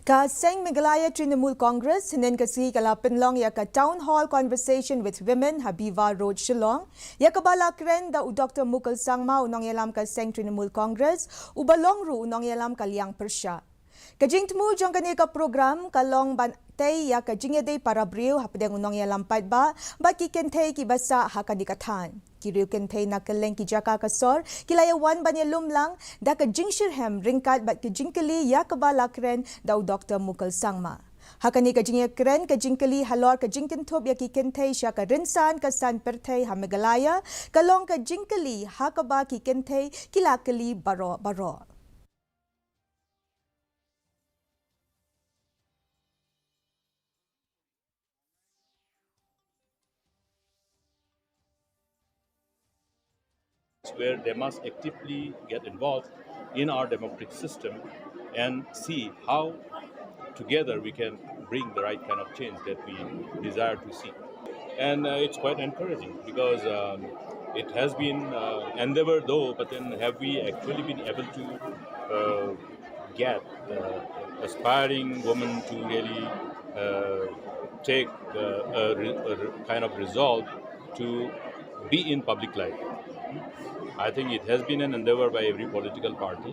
Ka Seng Meghalaya Trinamool Congress Senin kasi kala Pynlong Iaka Town Hall Conversation with Women Bivar Road Shillong Iaka Jingiakren da Dr. Mukul Sangma unong yalam ka Seng Trinamool Congress ubalong ru unong yalam kalyang persya. Kajing temu jong kani ka program kalong bantay ya kajingede para briu hapadang unong yalam padba baki Kynthei ki basa hakadikatan. Kiriu Kynthei na kaleng ki jaka kasor kilayawan banyalum lang da kajingshirhem ringkat bat kajingkali ya kabalakren daw Dr. Mukul Sangma. Hakani Jingiakren kajingkali halor kajingkintob ya ki Kynthei siya ka rinsan kasan pertay ha Meghalaya kalong kajingkali hakaba ki Kynthei kilakali baro. Where they must actively get involved in our democratic system and see how together we can bring the right kind of change that we desire to see. And it's quite encouraging because it has been endeavor though, but then have we actually been able to get aspiring women to really take a kind of resolve to be in public life. I think it has been an endeavor by every political party.